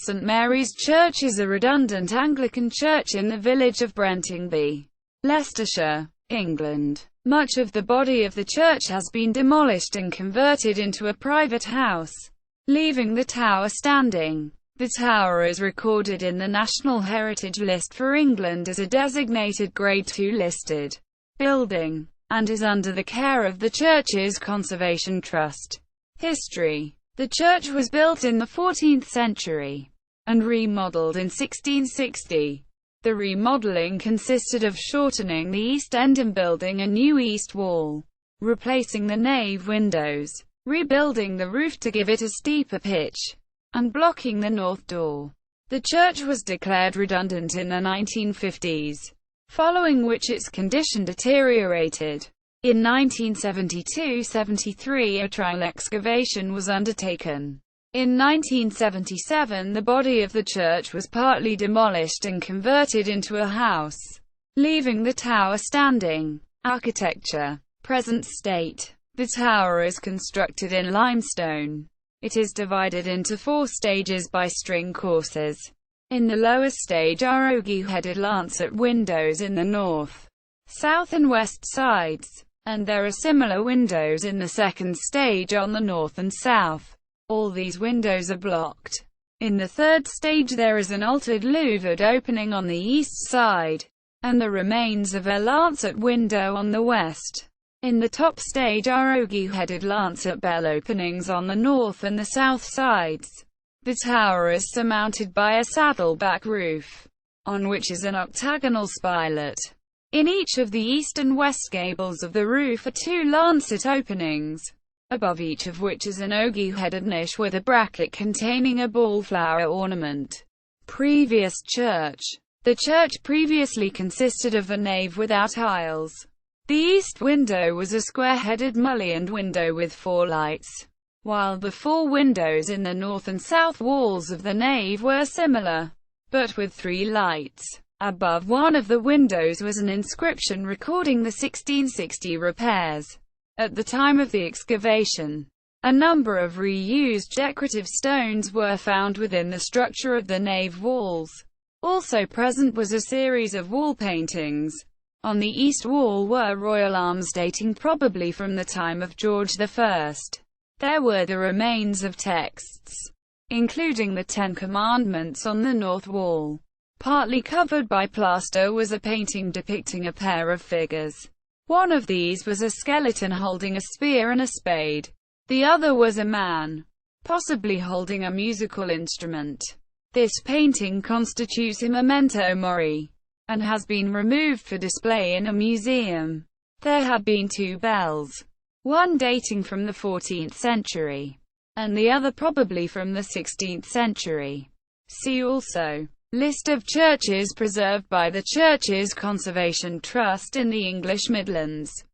St Mary's Church is a redundant Anglican church in the village of Brentingby, Leicestershire, England. Much of the body of the church has been demolished and converted into a private house, leaving the tower standing. The tower is recorded in the National Heritage List for England as a designated Grade II listed building, and is under the care of the Church's Conservation Trust. History. The church was built in the 14th century and remodeled in 1660. The remodeling consisted of shortening the east end and building a new east wall, replacing the nave windows, rebuilding the roof to give it a steeper pitch, and blocking the north door. The church was declared redundant in the 1950s, following which its condition deteriorated. In 1972–73 a trial excavation was undertaken. In 1977 the body of the church was partly demolished and converted into a house, leaving the tower standing. Architecture. Present state. The tower is constructed in limestone. It is divided into 4 stages by string courses. In the lower stage are ogee-headed lancet windows in the north, south and west sides, and there are similar windows in the second stage on the north and south. All these windows are blocked. In the third stage there is an altered louvered opening on the east side, and the remains of a lancet window on the west. In the top stage are ogee-headed lancet bell openings on the north and the south sides. The tower is surmounted by a saddleback roof, on which is an octagonal spilett. In each of the east and west gables of the roof are 2 lancet openings, above each of which is an ogee-headed niche with a bracket containing a ballflower ornament. Previous church. The church previously consisted of a nave without aisles. The east window was a square-headed mullioned window with 4 lights, while the 4 windows in the north and south walls of the nave were similar, but with 3 lights. Above one of the windows was an inscription recording the 1660 repairs. At the time of the excavation, a number of reused decorative stones were found within the structure of the nave walls. Also present was a series of wall paintings. On the east wall were royal arms dating probably from the time of George I. There were the remains of texts, including the 10 Commandments on the north wall. Partly covered by plaster was a painting depicting a pair of figures. One of these was a skeleton holding a spear and a spade. The other was a man, possibly holding a musical instrument. This painting constitutes a memento mori, and has been removed for display in a museum. There have been 2 bells, one dating from the 14th century, and the other probably from the 16th century. See also List of churches preserved by the Church's Conservation Trust in the English Midlands.